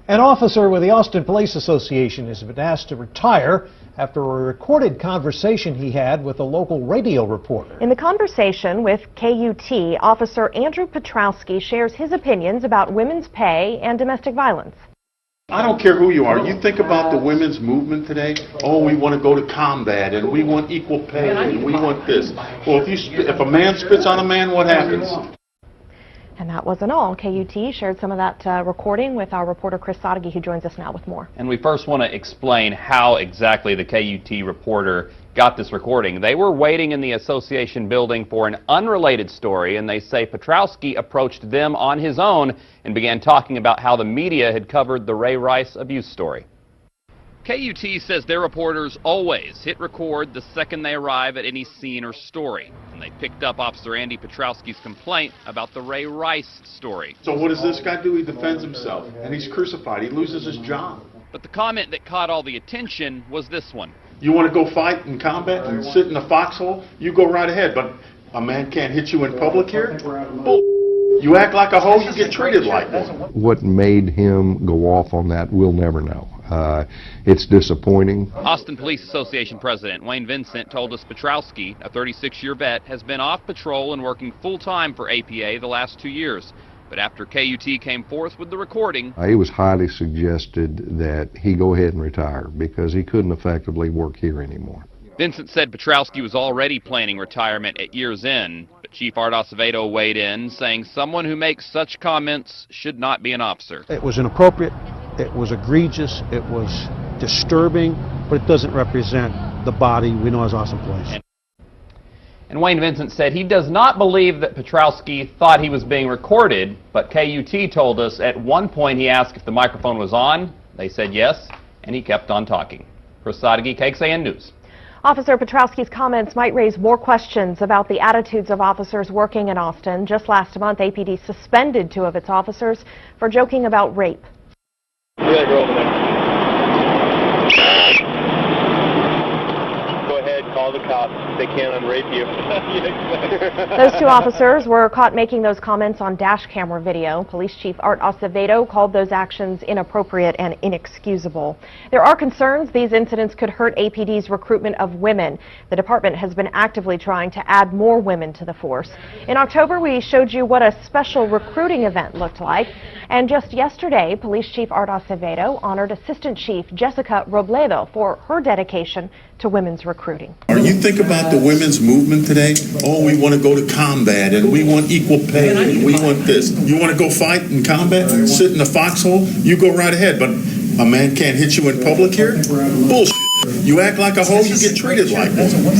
An officer with the Austin Police Association has been asked to retire after a recorded conversation he had with a local radio reporter. In the conversation with KUT, Officer Andrew Petrowski shares his opinions about women's pay and domestic violence. I don't care who you are. You think about the women's movement today. Oh, we want to go to combat, and we want equal pay, and we want this. Well, if a man spits on a man, what happens? And that wasn't all. KUT shared some of that recording with our reporter Chris Sadeghi, who joins us now with more. And we first want to explain how exactly the KUT reporter got this recording. They were waiting in the association building for an unrelated story, and they say Petrowski approached them on his own and began talking about how the media had covered the Ray Rice abuse story. KUT says their reporters always hit record the second they arrive at any scene or story. And they picked up Officer Andy Petrowski's complaint about the Ray Rice story. So what does this guy do? He defends himself, and he's crucified. He loses his job. But the comment that caught all the attention was this one. You want to go fight in combat and sit in a foxhole? You go right ahead, but a man can't hit you in public here? Bull. You act like a hoe, you get treated like one. What made him go off on that, we'll never know. It's disappointing. Austin Police Association President Wayne Vincent told us Petrowski, a 36-year vet, has been off patrol and working full-time for APA the last 2 years. But after KUT came forth with the recording, It was highly suggested that he go ahead and retire because he couldn't effectively work here anymore. Vincent said Petrowski was already planning retirement at year's end, but Chief Art Acevedo weighed in, saying someone who makes such comments should not be an officer. It was inappropriate, it was egregious, it was disturbing, but it doesn't represent the body we know as Austin Police. And Wayne Vincent said he does not believe that Petrowski thought he was being recorded, but KUT told us at one point he asked if the microphone was on. They said yes, and he kept on talking. Chris Sadeghi, KXAN News. Officer Petrowski's comments might raise more questions about the attitudes of officers working in Austin. Just last month, APD suspended 2 of its officers for joking about rape. Go ahead, call the cops. They can't unrape you. Those 2 officers were caught making those comments on dash camera video. Police Chief Art Acevedo called those actions inappropriate and inexcusable. There are concerns these incidents could hurt APD's recruitment of women. The department has been actively trying to add more women to the force. In October, we showed you what a special recruiting event looked like. And just yesterday, Police Chief Art Acevedo honored Assistant Chief Jessica Robledo for her dedication to women's recruiting. You think about the women's movement today. Oh, we want to go to combat, and we want equal pay, and we want this. You want to go fight in combat and sit in a foxhole? You go right ahead, but a man can't hit you in public here? Bullshit. You act like a hoe, you get treated like one.